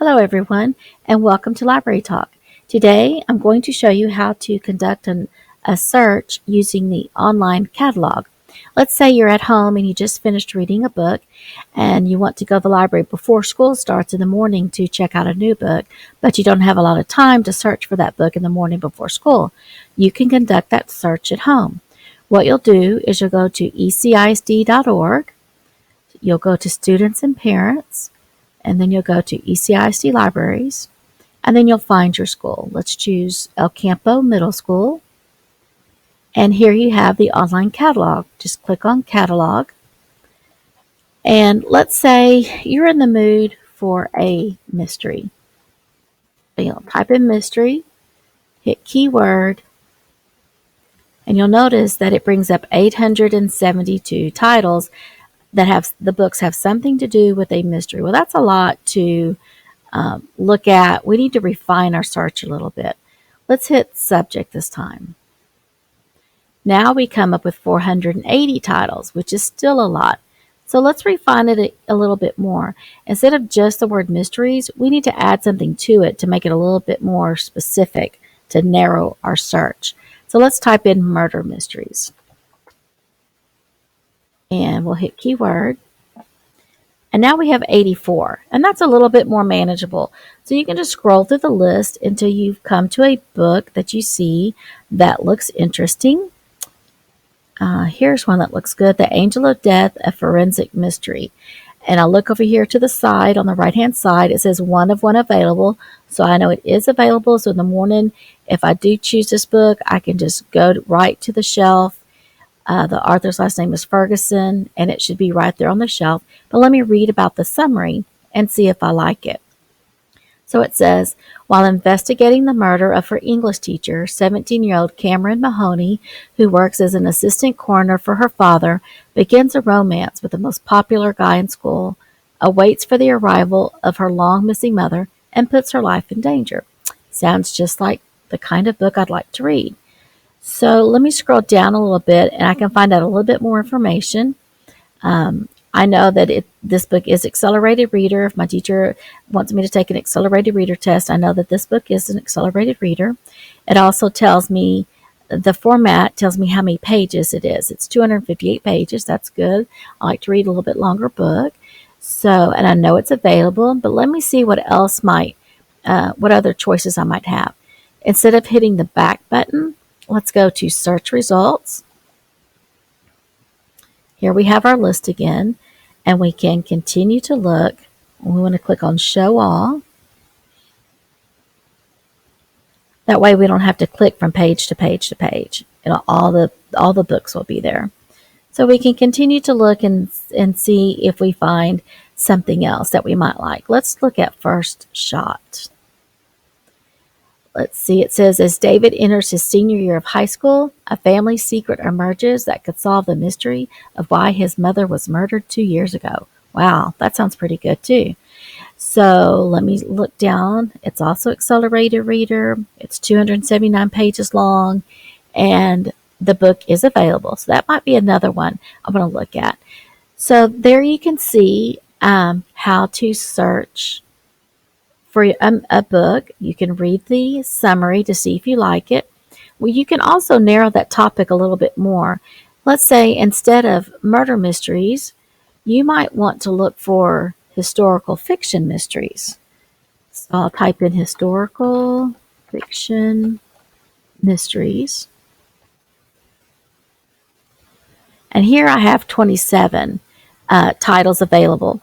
Hello, everyone, and welcome to Library Talk. Today, I'm going to show you how to conduct a search using the online catalog. Let's say you're at home and you just finished reading a book and you want to go to the library before school starts in the morning to check out a new book, but you don't have a lot of time to search for that book in the morning before school. You can conduct that search at home. What you'll do is you'll go to ecisd.org, you'll go to Students and Parents, and then you'll go to ECISD Libraries, and then you'll find your school. Let's choose El Campo Middle School, and here you have the online catalog. Just click on Catalog, and let's say you're in the mood for a mystery. You'll type in mystery, hit keyword, and you'll notice that it brings up 872 titles that have the books have something to do with a mystery. Well, that's a lot to look at. We need to refine our search a little bit. Let's hit subject this time. Now we come up with 480 titles, which is still a lot. So let's refine it a little bit more. Instead of just the word mysteries, we need to add something to it to make it a little bit more specific to narrow our search. So let's type in murder mysteries. And we'll hit keyword. And now we have 84, and that's a little bit more manageable. So you can just scroll through the list until you've come to a book that you see that looks interesting. Here's one that looks good, The Angel of Death, a Forensic Mystery. And I'll look over here to the side, on the right-hand side, it says one of one available. So I know it is available. So in the morning, if I do choose this book, I can just go right to the shelf. The author's last name is Ferguson, and it should be right there on the shelf. But let me read about the summary and see if I like it. So it says, while investigating the murder of her English teacher, 17-year-old Cameron Mahoney, who works as an assistant coroner for her father, begins a romance with the most popular guy in school, awaits for the arrival of her long-missing mother, and puts her life in danger. Sounds just like the kind of book I'd like to read. So let me scroll down a little bit and I can find out a little bit more information. I know that this book is accelerated reader. If my teacher wants me to take an accelerated reader test, I know that this book is an accelerated reader. It also tells me, the format tells me how many pages it is. It's 258 pages. That's good. I like to read a little bit longer book. So, and I know it's available, but let me see what else what other choices I might have. Instead of hitting the back button, let's go to search results. Here we have our list again, and we can continue to look. We want to click on show all. That way we don't have to click from page to page to page. All the books will be there. So we can continue to look and see if we find something else that we might like. Let's look at First Shot. Let's see, it says, as David enters his senior year of high school, a family secret emerges that could solve the mystery of why his mother was murdered 2 years ago. Wow, that sounds pretty good too. So let me look down. It's also accelerated reader. It's 279 pages long, and the book is available. So that might be another one I'm going to look at. So there you can see how to search for a book. You can read the summary to see if you like it. Well, you can also narrow that topic a little bit more. Let's say instead of murder mysteries, you might want to look for historical fiction mysteries. So I'll type in historical fiction mysteries. And here I have 27 titles available.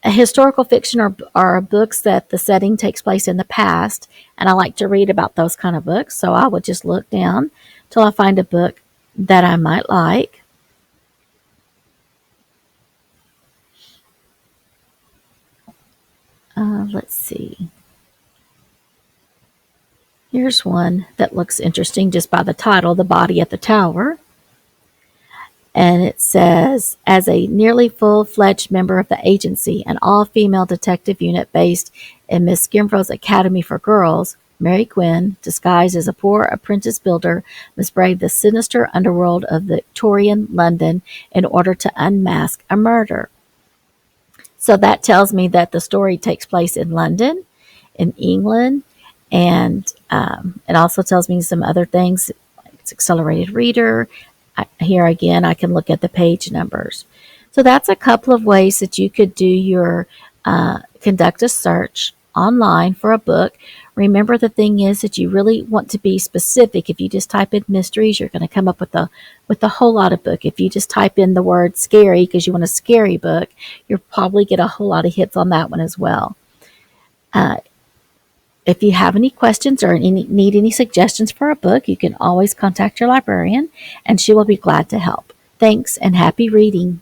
Historical fiction are books that the setting takes place in the past, and I like to read about those kind of books, so I would just look down till I find a book that I might like. Let's see. Here's one that looks interesting just by the title, The Body at the Tower. And it says, as a nearly full-fledged member of the agency, an all-female detective unit based in Miss Skimfro's Academy for Girls, Mary Quinn, disguised as a poor apprentice builder, must brave the sinister underworld of Victorian London in order to unmask a murder. So that tells me that the story takes place in London, in England, and it also tells me some other things. It's accelerated reader. Here again, I can look at the page numbers. So that's a couple of ways that you could do your conduct a search online for a book. Remember, the thing is that you really want to be specific. If you just type in mysteries, you're going to come up with a whole lot of book. If you just type in the word scary because you want a scary book, you'll probably get a whole lot of hits on that one as well. Uh, if you have any questions or need any suggestions for a book, you can always contact your librarian and she will be glad to help. Thanks and happy reading.